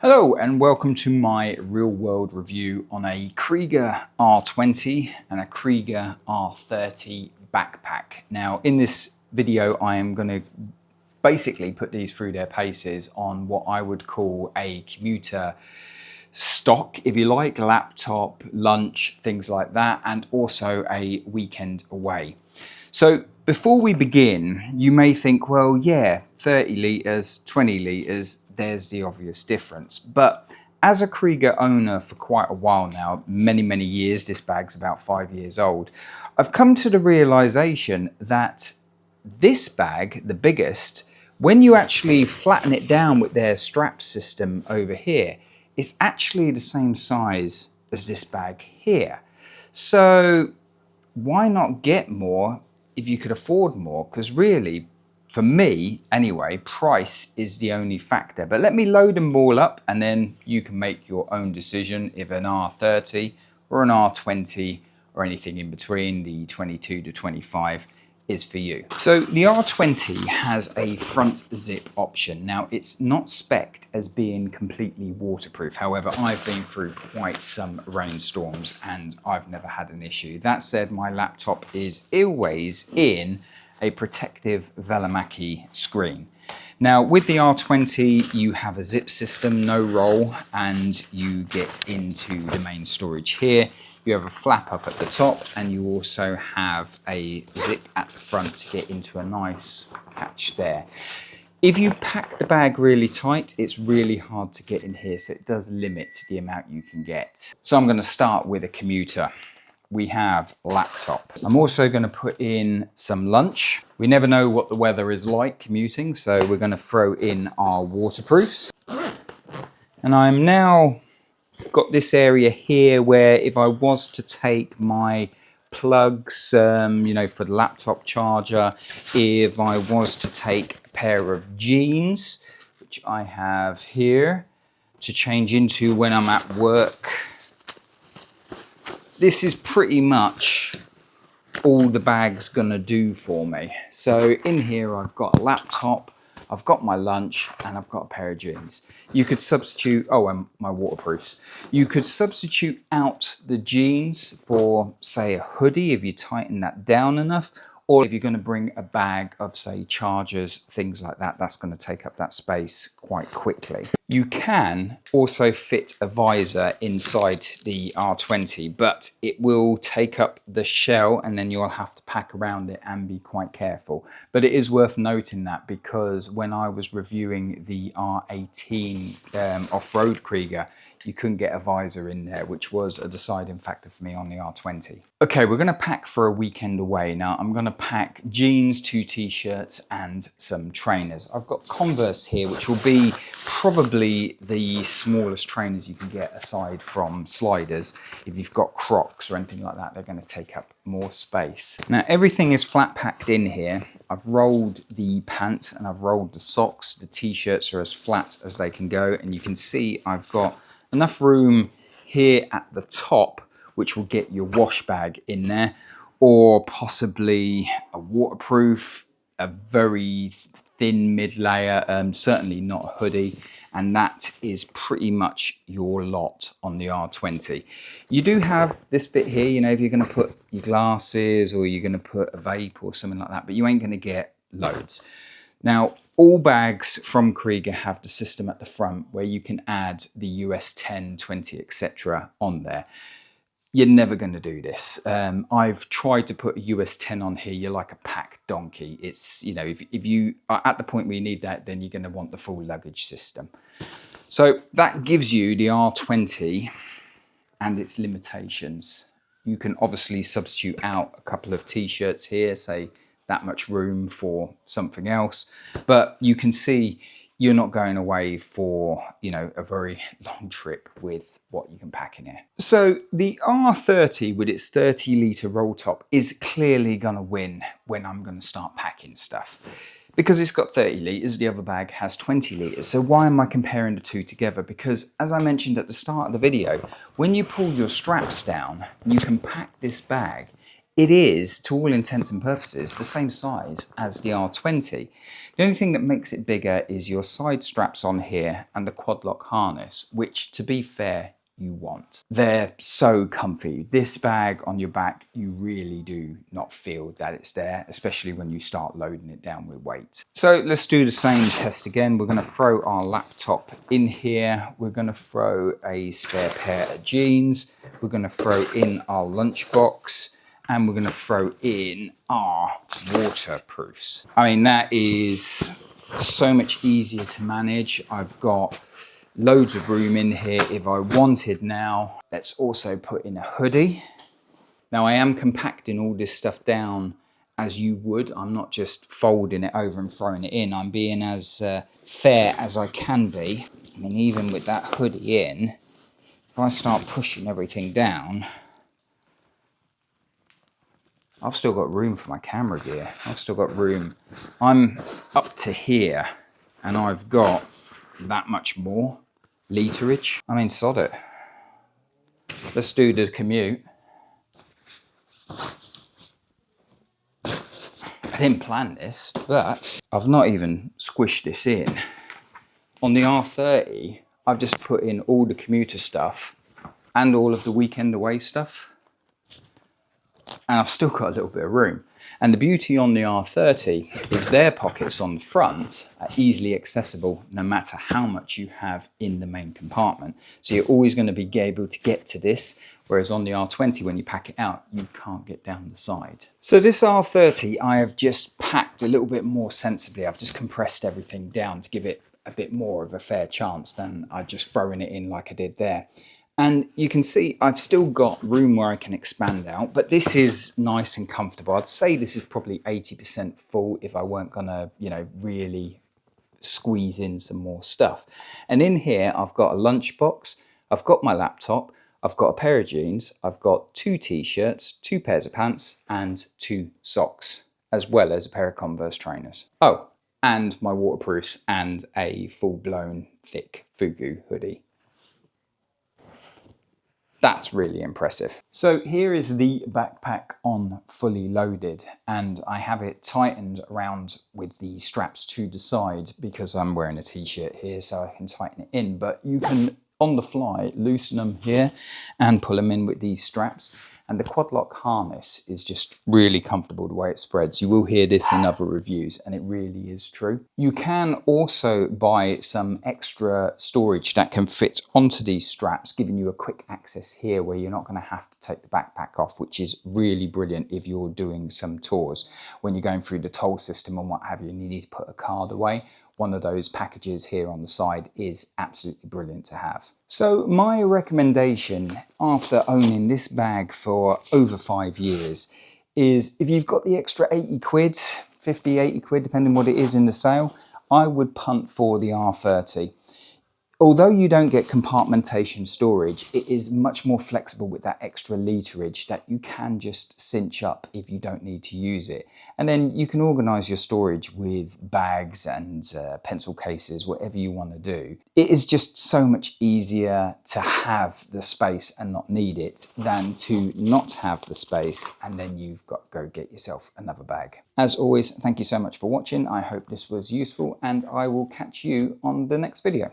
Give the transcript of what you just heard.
Hello and welcome to my real world review on a Kriega R20 and a Kriega R30 backpack. Now in this video I am going to basically put these through their paces on what I would call a commuter stock, if you like, laptop, lunch, things like that, and also a weekend away. So before we begin, you may think, well, yeah, 30 litres, 20 litres, there's the obvious difference. But as a Kriega owner for quite a while now, many years, this bag's about 5 years old, I've come to the realization that this bag, the biggest, when you actually flatten it down with their strap system over here, it's actually the same size as this bag here. So why not get more if you could afford more? Because really, for me anyway, price is the only factor. But let me load them all up and then you can make your own decision if an R30 or an R20 or anything in between, the 22 to 25, is for you. So the R20 has a front zip option. Now it's not spec'd as being completely waterproof. However, I've been through quite some rainstorms and I've never had an issue. That said, my laptop is always in a protective Velomaki screen. Now with the R20, you have a zip system, no roll, and you get into the main storage here. You have a flap up at the top and you also have a zip at the front to get into a nice patch there. If you pack the bag really tight, it's really hard to get in here, so it does limit the amount you can get. So I'm going to start with a commuter. We have laptop. I'm also going to put in some lunch. We never know what the weather is like commuting, so we're going to throw in our waterproofs. And I'm now got this area here where if I was to take my plugs, you know, for the laptop charger, if I was to take a pair of jeans, which I have here, to change into when I'm at work, this is pretty much all the bag's gonna do for me. So in here I've got a laptop, I've got my lunch, and I've got a pair of jeans. You could substitute, oh, and my waterproofs. You could substitute out the jeans for, say, a hoodie if you tighten that down enough, or if you're going to bring a bag of, say, chargers, things like that, that's going to take up that space quite quickly. You can also fit a visor inside the R20, but it will take up the shell and then you'll have to pack around it and be quite careful. But it is worth noting that because when I was reviewing the R18 off-road Kriega, you couldn't get a visor in there, which was a deciding factor for me on the R20. Okay, we're going to pack for a weekend away. Now I'm going to pack jeans, 2 t-shirts and some trainers. I've got Converse here, which will be probably the smallest trainers you can get aside from sliders. If you've got Crocs or anything like that, they're going to take up more space. Now everything is flat packed in here. I've rolled the pants and I've rolled the socks. The t-shirts are as flat as they can go, and you can see I've got enough room here at the top, which will get your wash bag in there, or possibly a waterproof, a very thin mid layer, certainly not a hoodie, and that is pretty much your lot on the R20. You do have this bit here, you know, if you're going to put your glasses or you're going to put a vape or something like that, but you ain't going to get loads. Now, all bags from Kriega have the system at the front where you can add the US 10, 20, etc. on there. You're never going to do this. I've tried to put a US 10 on here. You're like a packed donkey. It's, you know, if you are at the point where you need that, then you're going to want the full luggage system. So that gives you the R20 and its limitations. You can obviously substitute out a couple of t-shirts here, say that much room for something else, but you can see you're not going away for, you know, a very long trip with what you can pack in here. So the R30 with its 30-litre roll top is clearly gonna win when I'm gonna start packing stuff, because it's got 30 litres, the other bag has 20 litres. So why am I comparing the two together? Because as I mentioned at the start of the video, when you pull your straps down, you can pack this bag it is, to all intents and purposes, the same size as the R20. The only thing that makes it bigger is your side straps on here and the quad lock harness, which, to be fair, you want. They're so comfy. This bag on your back, you really do not feel that it's there, especially when you start loading it down with weight. So let's do the same test again. We're going to throw our laptop in here. We're going to throw a spare pair of jeans. We're going to throw in our lunchbox. And we're going to throw in our waterproofs. I mean, that is so much easier to manage. I've got loads of room in here if I wanted now. Let's also put in a hoodie. Now, I am compacting all this stuff down as you would. I'm not just folding it over and throwing it in. I'm being as fair as I can be. I mean, even with that hoodie in, if I start pushing everything down, I've still got room for my camera gear. I've still got room. I'm up to here and I've got that much more literage. I mean, sod it. Let's do the commute. I didn't plan this, but I've not even squished this in. On the R30, I've just put in all the commuter stuff and all of the weekend away stuff. And I've still got a little bit of room. And the beauty on the R30 is their pockets on the front are easily accessible no matter how much you have in the main compartment. So you're always going to be able to get to this, whereas on the R20, when you pack it out, you can't get down the side. So this R30, I have just packed a little bit more sensibly. I've just compressed everything down to give it a bit more of a fair chance than I just throwing it in like I did there. And you can see I've still got room where I can expand out, but this is nice and comfortable. I'd say this is probably 80% full if I weren't gonna, really squeeze in some more stuff. And in here, I've got a lunchbox, I've got my laptop, I've got a pair of jeans, I've got 2 t-shirts, 2 pairs of pants, and 2 socks, as well as a pair of Converse trainers. Oh, and my waterproofs and a full-blown thick Fugu hoodie. That's really impressive. So here is the backpack on fully loaded, and I have it tightened around with the straps to the side because I'm wearing a t-shirt here, so I can tighten it in. But you can, on the fly, loosen them here and pull them in with these straps. And the quad lock harness is just really comfortable the way it spreads. You will hear this in other reviews, and it really is true. You can also buy some extra storage that can fit onto these straps, giving you a quick access here where you're not going to have to take the backpack off, which is really brilliant if you're doing some tours. When you're going through the toll system and what have you, and you need to put a card away, one of those packages here on the side is absolutely brilliant to have. So my recommendation after owning this bag for over 5 years is if you've got the extra 80 quid, 50, 80 quid, depending what it is in the sale, I would punt for the R30. Although you don't get compartmentation storage, it is much more flexible with that extra literage that you can just cinch up if you don't need to use it. And then you can organize your storage with bags and pencil cases, whatever you want to do. It is just so much easier to have the space and not need it than to not have the space and then you've got to go get yourself another bag. As always, thank you so much for watching. I hope this was useful and I will catch you on the next video.